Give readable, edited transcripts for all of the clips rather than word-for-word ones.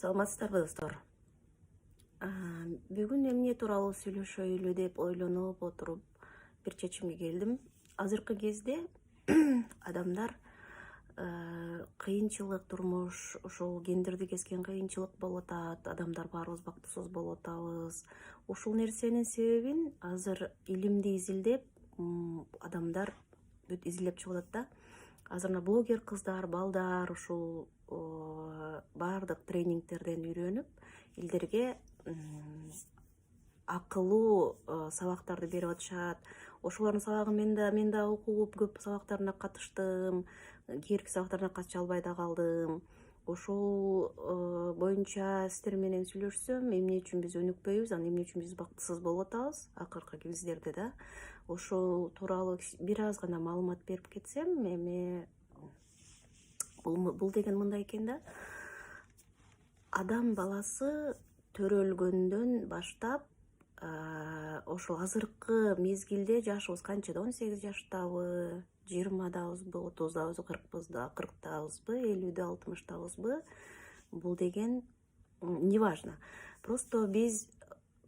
Саламатсыздарбы достор. Бүгүн эмне тууралуу сүйлөшөйлү деп ойлонуп отуруп бир чечимге келдим. Азыркы кезде адамдар кыйынчылык турмуш, ушул гендерди kesкен кыйынчылык болуп атат, адамдар баарыбыз бактысыз болуп атабыз. Ушул нерсенин себебин азыр илимди изилдеп, адамдар бүт изилдеп чыгып атат да. Азыр мына блогер кыздар, балдар ушул баардык тренингтерден үйрөнүп, илдерге акылуу сабактарды берип атышат. Ошолордун сабагын мен да окуп, көп сабактарына катыштым, кийинки сабактарына катыша албай да калдым. Ошол боюнча сиздер менен сүйлөшсөм, эмне үчүн биз өнүкпөйбүз, анан эмне үчүн биз бактысыз болуп атабыз акыркы кездерде да. Ошол тууралуу бир аз гана маалымат берип кетсем, эми бул деген мындай экен да. Адам баласы төрөлгөндөн баштап ошол азыркы мезгилде жашыбыз канчада, 18 жаштабы, 20дабызбы, 30дабызбы, 40дабызбы, 50дө, 60дабызбы, бул деген неважно. Просто биз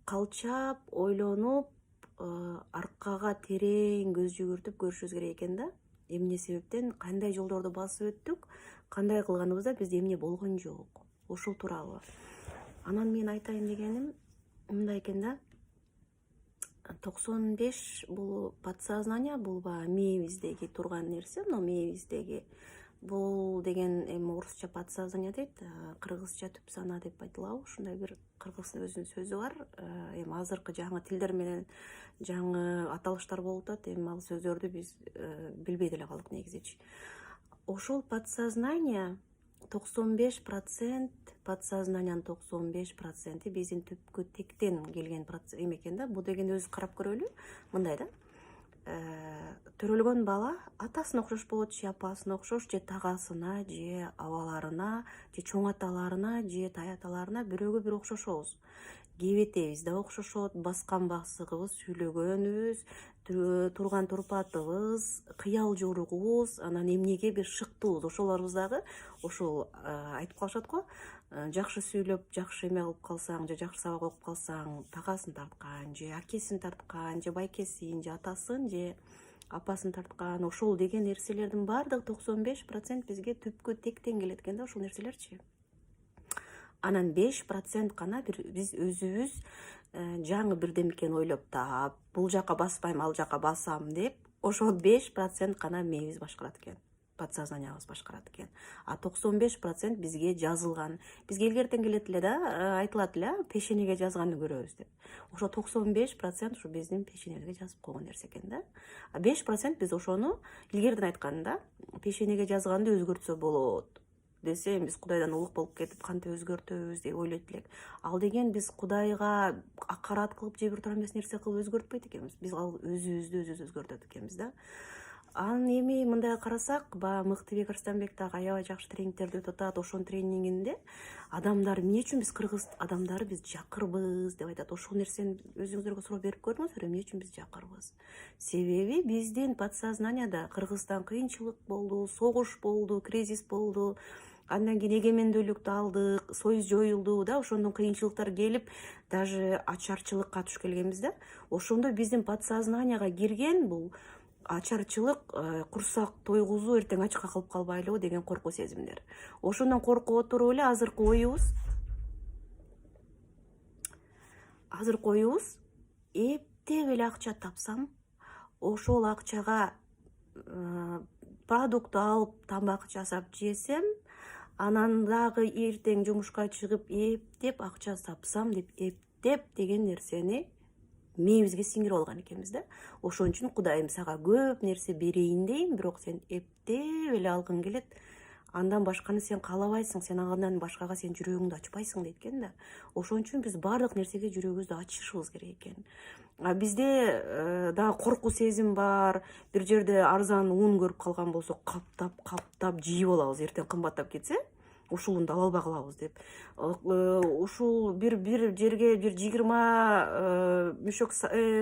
калчап, ойлонуп, аркага терең көз жүгүртүп көрүшүбүз керек экен да. Эмне себептен, кандай жолдорду басып өттүк, кандай кылганыбызда бизде эмне болгон жок. Ошол тууралуу. Анан мен айтайын дегеним мындай экен да. 95 бул подсознание, бул мээбиздеги турган нерсе, но мээбиздеги бул деген эми орусча подсознание дейт, кыргызча түп сана деп айтылабы, ушундай бир кыргыз өзүнүн сөзү бар. Эми азыркы жаңы тилдер менен жаңы аталыштар болуп атат, эми ал сөздөрдү биз билбей деле калдык негизичи. Ошол подсознание 95%, подсознанияның 95% биздин түпкү тектен келген эме экен да. Бул деген өзү карап көрөлү, мындай да. Төрөлгөн бала атасына окшош болот, же апасына окшош, же тагасына, же абаларына, же чоң аталарына, же таяталарына бирөөгө бир окшошобуз. Кебетебиз да окшошот, баскан басыгыбыз, сүйлөгөнүбүз, турган турпатыбыз, кыял жоругубуз, анан эмнеге бир шыктуубуз. Ошолорубуз дагы ошол айтып калышат го, жакшы сүйлөп, жакшы эме кылып калсаң, же жакшы сабак окуп калсаң, тагасын тарткан, же акесин тарткан, же байкесин, же атасын, же апасын тарткан. Ошол деген нерселердин баардыгы 95% бизге түпкү тектен келет экен да, ошол нерселерчи. Анан 5% гана биз өзүбүз жаңы бирдемекени ойлоп таап, бул жака баспайм, ал жака басам деп, ошол 5% гана мээбиз башкарат экен, подсознаниябыз башкарат экен. А 95% бизге жазылган. Бизге илгертен келет эле да, айтылат эле, пешенеге жазганды көрөбүз деп. Ошо 95% ушу биздин пешенебизге жазып койгон нерсе экен да. А 5% биз ошону илгертен айтканда, пешенеге жазганды өзгөртсө болот десе, биз Кудайдан улук болуп кетип кантип өзгөртөбүз деп ойлойт элек. Ал деген биз Кудайга акарат кылып же бир турам эмес нерсе кылып өзгөртпөйт экенбиз. Биз ал өзүбүздү өзгөртөт экенбиз да. Анан эми мындай карасак, Мыктыбек Арстанбек дагы аябай жакшы тренингтерди өтүп атат. Ошонун тренингинде адамдар эмне үчүн биз кыргыз адамдары биз жакырбыз деп айтат. Ошол нерсени өзүңүздөргө суроо берип көрдүңүздөр, эмне үчүн биз жакырбыз? Себеби биздин подсознанияда Кыргызстан кыйынчылык болду, согуш болду, кризис болду. Андан кийин эгемендүүлүктү алдык, союз жоюлду да, ошондон кыйынчылыктар келип, даже ачарчылыкка туш келгенбиз да. Ошондо биздин подсознанияга кирген бул ачарчылык, курсак тойгузуу, эртең ачка калып калбайлыбы деген коркуу сезимдер. Ошондон коркуп отуруп эле азыркы оюбуз эптеп эле акча тапсам, ошол акчага продукт алып, тамак жасап жесем, анан дагы эртең жумушка чыгып эптеп акча тапсам деп эптеп деген нерсени мээбизге сиңирип алган экенбиз да. Ошон үчүн Кудайым сага көп нерсе берейин дейм, бирок сен эптеп эле алгың келет. Андан башканы сен каалабайсың, сен андан башкага сен жүрөгүңдү ачпайсың дейт экен да. Ошон үчүн биз баардык нерсеге жүрөгүбүздү ачышыбыз керек экен. Бизде дагы коркуу сезим бар. Бир жерде арзан ун көрүп калган болсок, каптап жийип алабыз, эртең кымбаттап кетсе, ушулунду ала албай калабыз деп. Ушул бир жерге бир 20 мүшөк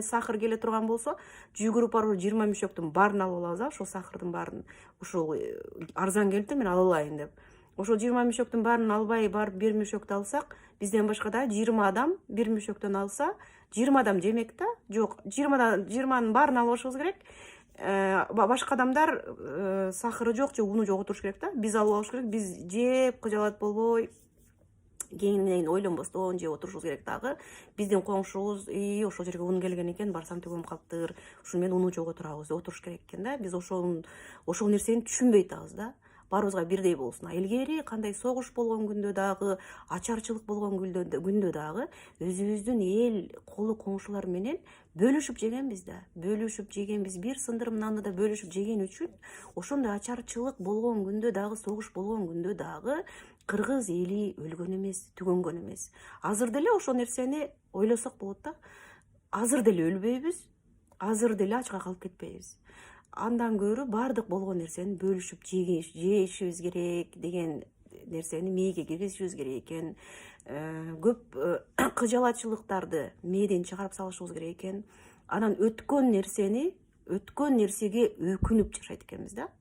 сахар келе турган болсо, жүгүрүп барып 20 мүшөктүн баарын алып алабыз, ошол сахардын баарын. Ушул арзан келипти, мен ала алайын деп. ошол 20 мешөктүн баарын албай барып бир мешөктү алсак, бизден башка да 20 адам бир мешөктөн алса, 20 адам жемек да. Жок, 20-нын баарын алып алышыбыз керек. Башка адамдар сахары жок же уну жок отуруш керек да. Биз алып алыш керек. Биз жеп кыжалат болбой, кийин ойлонбостон жеп отурушубуз керек дагы. Биздин коңшубуз ошол жерге ун келген экен, барсам төгөм калыптыр. Ушуну менен уну жок отурабыз деп отуруш керек экен да. Биз ошол нерсени түшүнбөй атабыз да. Баарыбызга бирдей болсун. Илгери кандай согуш болгон күндө дагы, ачарчылык болгон күндө дагы өзүбүздүн эл колу коңшулар менен бөлүшүп жегенбиз да. Бөлүшүп жегенбиз. Бир сындырым нанды да бөлүшүп жеген үчүн ошондой ачарчылык болгон күндө дагы, согуш болгон күндө дагы кыргыз эли өлгөн эмес, түгөнгөн эмес. Азыр деле ошол нерсени ойлосок болот да. Азыр деле өлбөйбүз, азыр деле ачка калып кетпейбиз. Андан көрө баардык болгон нерсени бөлүшүп жешибиз керек деген нерсени мээге киргизишибиз керек экен. Көп кыжалатчылыктарды мээден чыгарып салышыбыз керек экен. Анан өткөн нерсеге өкүнүп жашайт экенбиз да.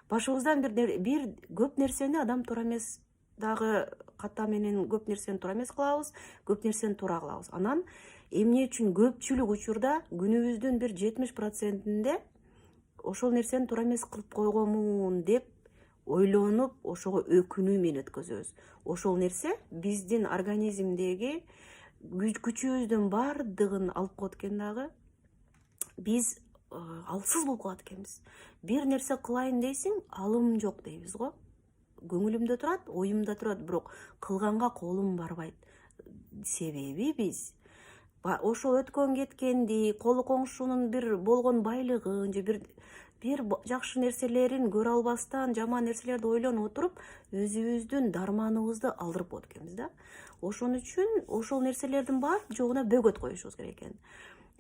Башыбыздан бир көп нерсени адам туура эмес дагы ката менен көп нерсени туура эмес кылабыз, көп нерсени туура кылабыз. Анан эмне үчүн көпчүлүк учурда күнүбүздүн бир 70%-инде ошол нерсени туура эмес кылып койгонмун деп ойлонуп, ошого өкүнүү менен өткөзөбүз. Ошол нерсе биздин организмдеги күчүбүздүн баардыгын алып коет экен дагы. Биз алсыз болуп калат экенбиз. Бир нерсе кылайын дейсиң, алым жок дейбиз го. Көңүлүмдө турат, оюмда турат, бирок кылганга колум барбайт. Себеби биз ошол өткөн кеткенди, колу коңшунун бир болгон байлыгын же бир жакшы нерселерин көрө албастан, жаман нерселерди ойлонуп отуруп, өзүбүздүн дарманыбызды алдырып коет экенбиз да. Ошон үчүн ошол нерселердин бар жогуна бөгөт коюшубуз керек экен.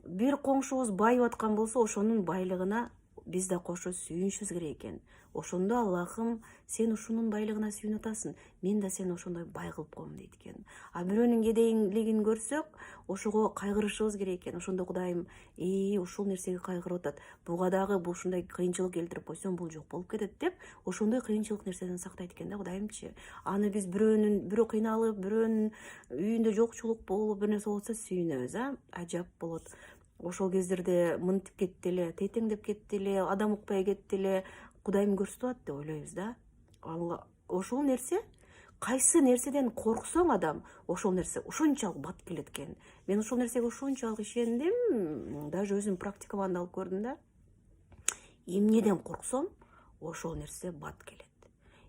Бир коңшубуз байып аткан болсо, ошонун байлыгына биз да кошо сүйүнүшүбүз керек экен. Ошондо Аллахым, сен ушунун байлыгына сүйүнүп атасың, мен да сени ошондой бай кылып коем дейт экен. А бирөөнүн кедейлигин көрсөк, ошого кайгырышыбыз керек экен. Ошондо Кудайым, ушул нерсеге кайгырып атат. Буга дагы ушундай кыйынчылык келтирип койсом, бул жок болуп кетет деп, ошондой кыйынчылык нерседен сактайт экен да Кудайымчы. Аны биз бирөө кыйналып, бирөөнүн үйүндө жокчулук болуп, бир нерсе болсо сүйүнөбүз, ажап болот. Ошол кездерде мынтип кетти эле, тетеңдеп кетти эле, адам укпай кетти эле, Кудайым көрсөтүп атат деп ойлойбуз да. Ошол нерсе, кайсы нерседен корксоң адам, ошол нерсе ушунчалык бат келет экен. Мен ошол нерсеге ушунчалык ишендим, даже өзүм практикамда алып көрдүм да. Эмнеден корксом, ошол нерсе бат келет.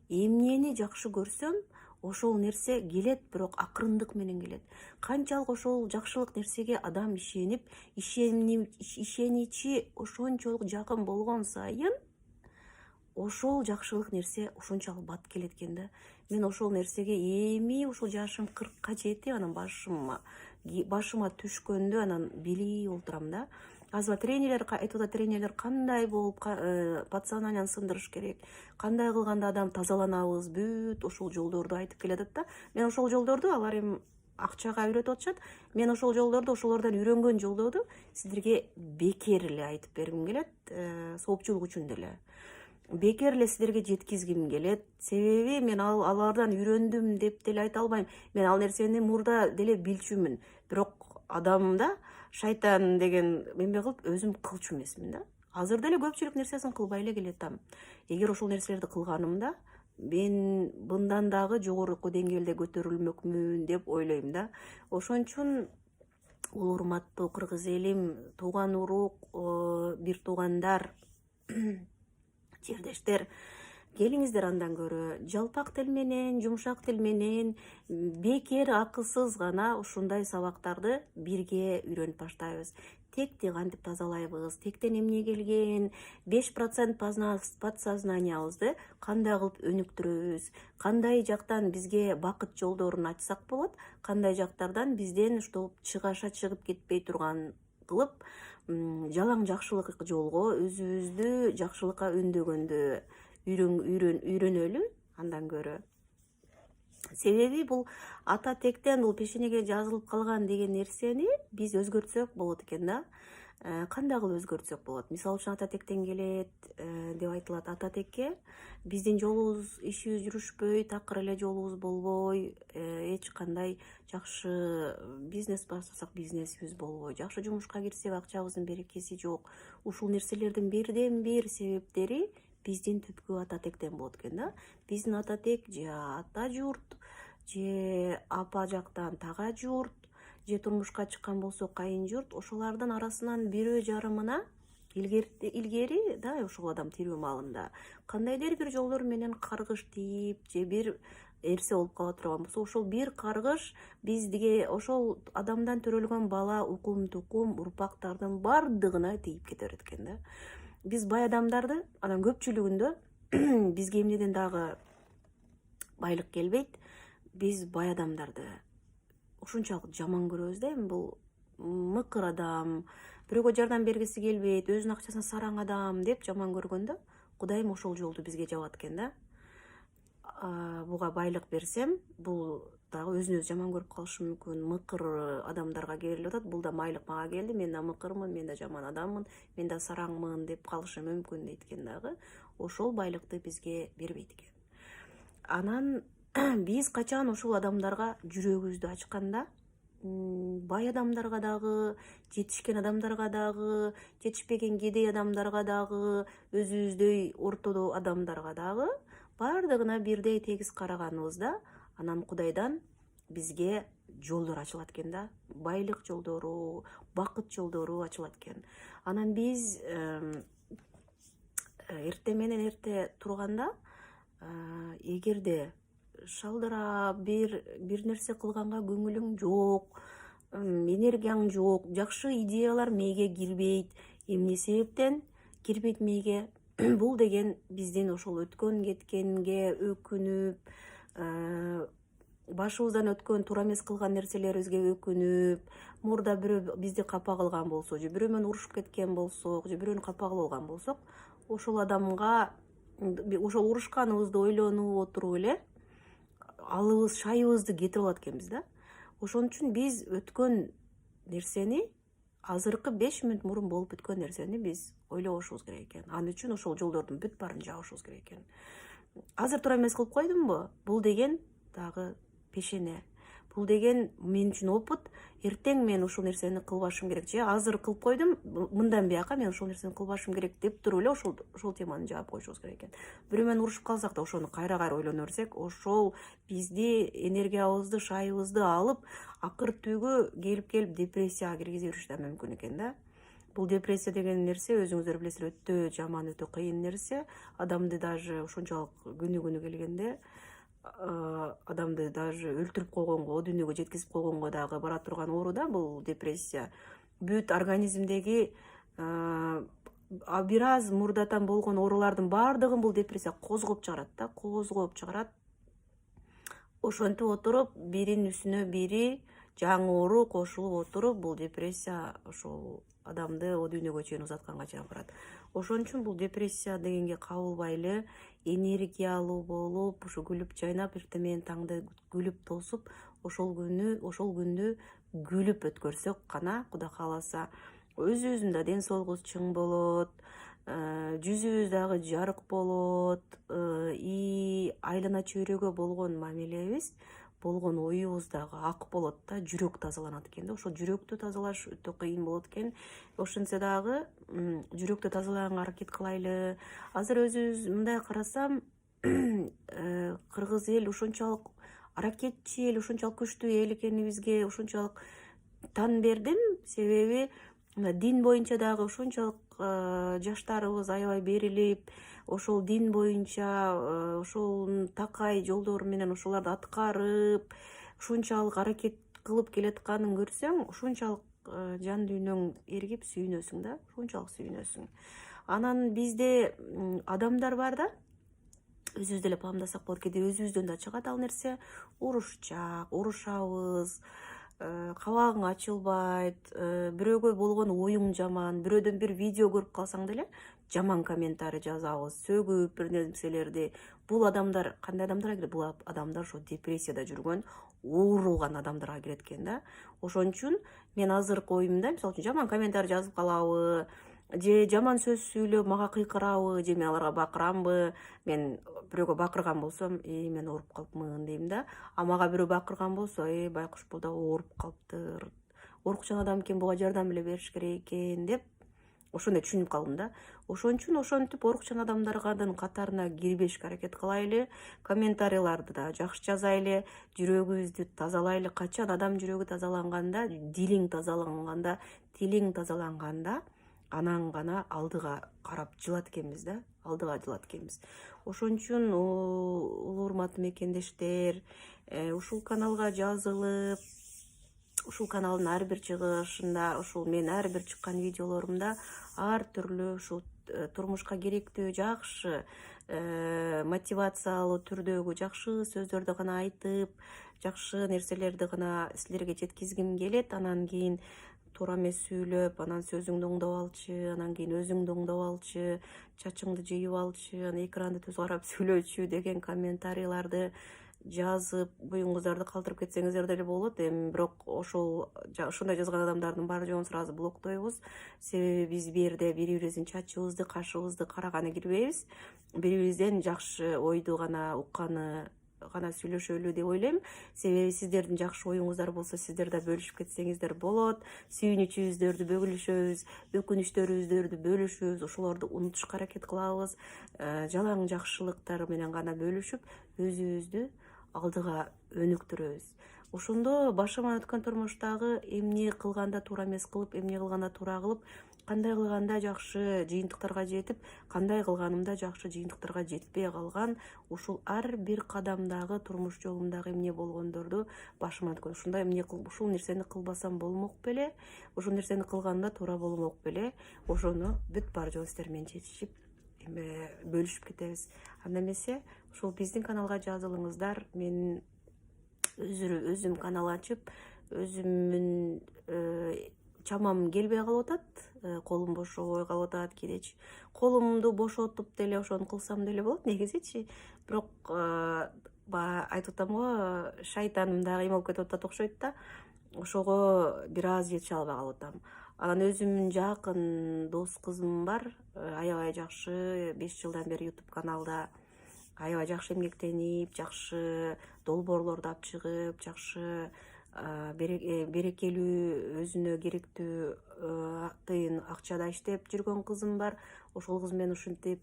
Эмнени жакшы көрсөм, ошол нерсе келет, бирок акырындык менен келет. Канчалык ошол жакшылык нерсеге адам ишеничи ошончолук жакын болгон сайын, ошол жакшылык нерсе ушунчалык бат келет экен да. Мен ошол нерсеге эми ушул жашым 40-ка жетип, анан башыма түшкөндө анан билип олтурам да. Азыр тренерлер айтып атат, тренерлер кандай болуп подсознанияны сындырыш керек, кандай кылганда адам тазаланабыз, бүт ошол жолдорду айтып келатат да. Мен ошол жолдорду, алар эми акчага үйрөтүп атышат. Мен ошол жолдорду, ошолордон үйрөнгөн жолдорду сиздерге бекер эле айтып бергим келет, соопчулук үчүн деле. Бекер эле сиздерге жеткизгим келет. Себеби мен алардан үйрөндүм деп деле айта албайм. Мен ал нерсени мурда деле билчүмүн. Бирок адамда шайтан деген эмне кылып өзүм кылчу эмесмин да. Азыр деле көпчүлүк нерсесин кылбай эле келатам. Эгер ошол нерселерди кылганымда, мен мындан дагы жогорку деңгээлде көтөрүлмөкмүн деп ойлойм да. Ошон үчүн урматтуу кыргыз элим, тууган урук, бир туугандар, жердештер, келиңиздер андан көрө жалпак тил менен, жумшак тил менен, бекер акылсыз гана ушундай сабактарды бирге үйрөнүп баштайбыз. Текти кантип тазалайбыз, тектен эмне келген, 5% подсознанияыбызды кандай кылып өнүктүрөбүз, кандай жактан бизге бакыт жолдорун ачсак болот, кандай жактардан бизден уштуп чыгып кетпей турган кылып, жалаң жакшылык жолго өзүбүздү жакшылыкка үндөгөндө үйрөнөлү андан көрө. Себеби бул ата тектен, бул пешенеге жазылып калган деген нерсени биз өзгөртсөк болот экен да. кандай кылып өзгөртсөк болот? Мисалы үчүн ата тектен келет деп айтылат. Ата текке биздин жолубуз, ишибиз жүрүшпөй, такыр эле жолубуз болбой, эч кандай жакшы бизнес баштасак бизнесибиз болбой, жакшы жумушка кирсек акчабыздын берекеси жок. Ушул нерселердин бирден бир себептери биздин түпкү ата тектен болот экен да. Биздин ата тек же ата журт, же апа жактан тага журт, же турмушка чыккан болсо кайын журт, ошолордун арасынан бирөө жарымына илгери да, ошол адам тирүү маалында кандайдыр бир жолдор менен каргыш тийип, же бир нерсе болуп кала турган болсо, ошол бир каргыш бизге ошол адамдан төрөлгөн бала, укум тукум, урпактардын бардыгына тийип кете берет экен да. Биз бай адамдарды, анан көпчүлүгүндө бизге эмнеден дагы байлык келбейт, биз бай адамдарды ушунчалык жаман көрөбүз да. Эми бул мыкыр адам, бирөөгө жардам бергиси келбейт, өзүнүн акчасына сараң адам деп жаман көргөндө, Кудайым ошол жолду бизге жабат экен да. Буга байлык берсем, бул дагы өзүн өзү жаман көрүп калышы мүмкүн. Мыкыр адамдарга келип атат, бул да байлык мага келди, мен да мыкырмын, мен да жаман адаммын, мен да сараңмын деп калышы мүмкүн дейт экен дагы. Ошол байлыкты бизге бербейт экен. Анан биз качан ошол адамдарга жүрөгүбүздү ачканда, бай адамдарга дагы, жетишкен адамдарга дагы, жетишпеген кедей адамдарга дагы, өзүбүздөй ортодо адамдарга дагы бардыгына бирдей тегиз караганыбызда, анан Кудайдан бизге жолдор ачылат экен да. Байлык жолдору, бакыт жолдору ачылат экен. Анан биз эрте менен эрте турганда, эгерде шалдырап бир нерсе кылганга көңүлүң жок, энергияң жок, жакшы идеялар мээге кирбейт. Эмне себептен кирбейт мээге? Бул деген биздин ошол өткөн кеткенге өкүнүп, башыбыздан өткөн туура эмес кылган нерселерибизге өкүнүп, мурда бирөө бизди капа кылган болсо, же бирөө менен урушуп кеткен болсок, же бирөөнү капа кылып алган болсок, ошол адамга ошол урушканыбызды ойлонуп отуруп эле алыбыз, шайыбызды кетирип алат экенбиз да. Ошон үчүн биз өткөн нерсени, азыркы 5 мүнөт мурун болуп өткөн нерсени биз ойлобошубуз керек экен. Ал үчүн ошол жолдордун бүт баарын жабышыбыз керек экен. Азыр туура эмес кылып койдумбу? Бул деген дагы пешене. Бул деген мен үчүн опыт. Эртең мен ушул нерсени кылбашым керек. Же азыр кылып койдум, мындан бияка мен ушул нерсени кылбашым керек деп туруп эле ошол теманы жаап коюшубуз керек экен. Бирөө менен урушуп калсак да ошону кайра ойлоно берсек, ошол бизди, энергиябызды, шайыбызды алып, акыр түгү келип депрессияга киргизе бериши да мүмкүн экен да. Бул депрессия деген нерсе, өзүңүздөр билесиздер, өтө жаман, өтө кыйын нерсе. Адамды даже ошончолук күнү келгенде адамды даже өлтүрүп койгонго, о дүйнөгө жеткизип койгонго дагы бара турган оору да бул депрессия. Бүт организмдеги бир аз мурдатан болгон оорулардын бардыгын бул депрессия козгоп чыгарат да, козгоп чыгарат. Ошентип отуруп, биринин үстүнө бири жаңы оору кошулуп отуруп, бул депрессия ошол адамды о дүйнөгө чейин узатканга чейин барат. Ошон үчүн бул депрессия дегенге кабылбайлы, энергиялуу болуп, ушу күлүп жайнап, эртең менен таңды күлүп тосуп, ошол күндү күлүп өткөрсөк гана, Кудай кааласа, өзүбүздүн да ден соолугубуз чың болот, жүзүбүз дагы жарык болот, айлана чөйрөгө болгон мамилебиз, болгон оюбуз дагы ак болот да, жүрөк тазаланат экен да. Ошол жүрөктү тазалаш өтө кыйын болот экен. Ошентсе дагы жүрөктү тазалаганга аракет кылайлы. Азыр өзүбүз мындай карасам, кыргыз эл ошончолук аракетчил, ошончолук күчтүү эл экенибизге ошончолук тан бердим. Себеби дин боюнча дагы ошончолук жаштарыбыз аябай берилип, ошол дин боюнча ошол такай жолдор менен ошолорду аткарып, ушунчалык аракет кылып келатканын көрсөң, ушунчалык жан дүйнөң эргип сүйүнөсүң да, ушунчалык сүйүнөсүң. Анан бизде адамдар бар да, өзүбүз деле памдасак болот, кээде өзүбүздөн да чыгат ал нерсе, урушчак, урушабыз, кабагың ачылбайт, бирөөгө болгон оюң жаман, бирөөдөн бир видео көрүп калсаң деле жаман комментарий жазабыз, сөгүп бир нерселерди, бул адамдар кандай адамдарга кирет? Бул адамдар ошо депрессияда жүргөн, ооруган адамдарга кирет экен да. Ошон үчүн мен азыркы оюмда, мисалы үчүн жаман комментарий жазып калабы, же жаман сөз сүйлөп мага кыйкырабы, же мен аларга бакырамбы. Мен бирөөгө бакырган болсом, мен ооруп калыпмын дейм да. А мага бирөө бакырган болсо, байкуш бул да ооруп калыптыр. Оорукчан адам экен, буга жардам эле бериш керек экен деп ошондой түшүнүп калдым да. Ошон үчүн ошентип оорукчан адамдардын катарына кирбешке аракет кылайлы, комментарийларды да жакшы жазайлы, жүрөгүбүздү тазалайлы. Качан адам жүрөгү тазаланганда, тилиң тазаланганда, анан гана алдыга карап жылат экенбиз да, алдыга жылат экенбиз. Ошон үчүн улуу урматтуу мекендештер, ушул каналга жазылып, ушул каналдын ар бир чыгышында, ушул мен ар бир чыккан видеолорумда ар түрлүү ушул турмушка керектүү жакшы мотивациялуу түрдөгү жакшы сөздөрдү гана айтып, жакшы нерселерди гана силерге жеткизгим келет. Анан кийин туура эмес сүйлөп, анан сөзүңдү оңдоп алчы, анан кийин өзүңдү оңдоп алчы, чачыңды жыйып алчы, анан экранды түз карап сүйлөчү деген комментарийларды жазып, буюңуздарды калтырып кетсеңиздер деле болот. Эми бирок ошондой жазган адамдардын баары жоон сразу блоктойбуз. Себеби биз бу жерде бири-бирибиздин чачыбызды, кашыбызды караганы кирбейбиз. Бири-бирибизден жакшы ойду гана укканы гана сүйлөшөлү деп ойлойм. Себеби сиздердин жакшы оюңуздар болсо, сиздер да бөлүшүп кетсеңиздер болот. Сүйүнүчүбүздөрдү бөлүшөбүз, өкүнүчтөрүбүздөрдү бөлүшөбүз, ошолорду унутушка аракет кылабыз. Жалаң жакшылыктар менен гана бөлүшүп, өзүбүздү алдыга өнүктүрөбүз. Ошондо башыман өткөн турмуштагы эмне кылганда туура эмес кылып, эмне кылганда туура кылып, кандай кылганда жакшы жыйынтыктарга жетип, кандай кылганымда жакшы жыйынтыктарга жетпей калган, ушул ар бир кадамдагы турмуш жолумдагы эмне болгондорду башыман өткөн. Ушундай ушул нерсени кылбасам болмок беле, ушул нерсени кылганда туура болмок беле, ошону бүт бар жол сиздер менен чечишип бөлүшүп кетебиз. Анда эмесе ушул биздин каналга жазылыңыздар. Мен өзүм канал ачып, өзүмдүн чамам келбей калып атат, колум бошобой калып атат. Кээде колумду бошотуп деле ошону кылсам деле болот негизичи. Бирок айтып атам го, шайтаным дагы эме болуп кетип атат окшойт да. Ошого бир аз жете албай калып атам. Анан өзүмдүн жакын дос кызым бар, аябай жакшы 5 жылдан бери YouTube каналда аябай жакшы эмгектенип, жакшы долбоорлорду алып чыгып, жакшы берекелүү, өзүнө керектүү тыйын акчада иштеп жүргөн кызым бар. Ошол кыз менен ушинтип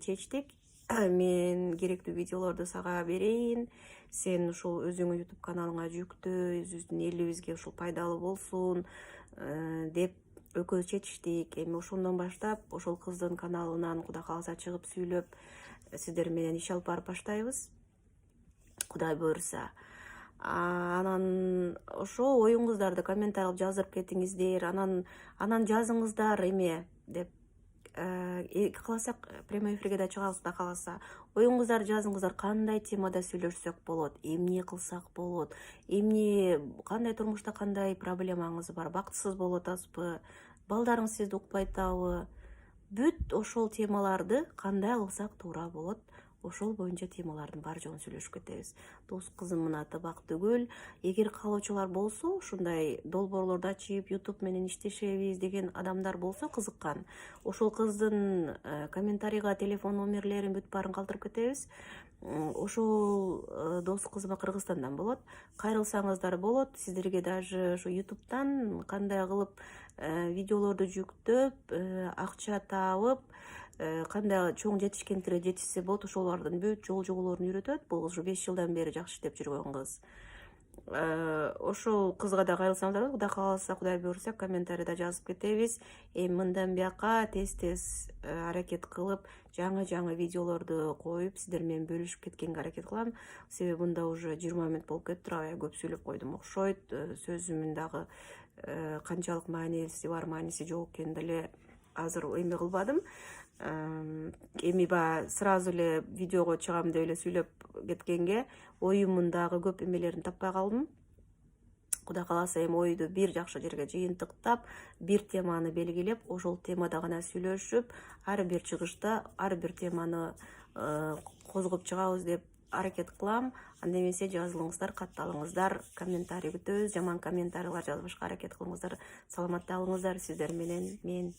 чечтик. Мен керектүү видеолорду сага берейин, сен ушул өзүңүн YouTube каналыңа жүктө, өзүбүздүн элибизге ушул пайдалуу болсун деп экөөбүз чечиштик. Эми ошондон баштап ошол кыздын каналынан Кудай кааласа чыгып сүйлөп, сиздер менен иш алып барып баштайбыз, Кудай буйруса. Анан ошо оюңуздарды комментарий кылып жаздырып кетиңиздер. Анан жазыңыздар эме деп кааласак прямой эфирге да чыгабыз. Кудай кааласа оюңуздарды жазыңыздар. Кандай темада сүйлөшсөк болот, эмне кылсак болот, кандай турмушта кандай проблемаңыз бар, бактысыз болуп атасызбы, балдарыңыз сизди укпай атабы, бүт ошол темаларды кандай кылсак туура болот, ошол боюнча темалардын бар жоон сүйлөшүп кетебиз. Дос кызымдын аты Бактыгүл. Эгер каалоочулар болсо, ушундай долбоорлорду ачып, YouTube менен иштешебиз деген адамдар болсо, кызыккан, ошол кыздын комментарийга телефон номерлерин бүт баарын калтырып кетебиз. Ошол дос кызыма Кыргызстандан болот. Кайрылсаңыздар болот. Сиздерге даже ошо YouTube'дан кандай кылып видеолорду жүктөп, акча таап, кандай чоң жетишкендерге жетишсе болот, ошолордун бүт жол жоболорун үйрөтөт. Бул кыз 5 жылдан бери жакшы иштеп жүргөн кыз. Ошол кызга да кайрылсаңыздар болот. Кудай кааласа, Кудай буйруса, комментарийда жазып кетебиз. Эми мындан бияка тез аракет кылып, жаңы видеолорду коюп, сиздер менен бөлүшүп кеткенге аракет кылам. Себеби мында уже 20 мүнөт болуп кетти, аябай көп сүйлөп койдум окшойт. Сөзүмдүн дагы канчалык мааниси бар, мааниси жок экенин деле азыр эме кылбадым. Эми сразу эле видеого чыгам деп эле сүйлөп кеткенге, оюмундагы көп эмелерин таппай калдым. Кудай кааласа эми ойду бир жакшы жерге жыйынтыктап, бир теманы белгилеп, ошол темада гана сүйлөшүп, ар бир чыгышта ар бир теманы козгоп чыгабыз деп аракет кылам. Анда эмесе жазылыңыздар, катталыңыздар, комментарий күтөбүз. Жаман комментарийлер жазбашка аракет кылыңыздар. Саламатта болуңуздар. Сиздер менен мен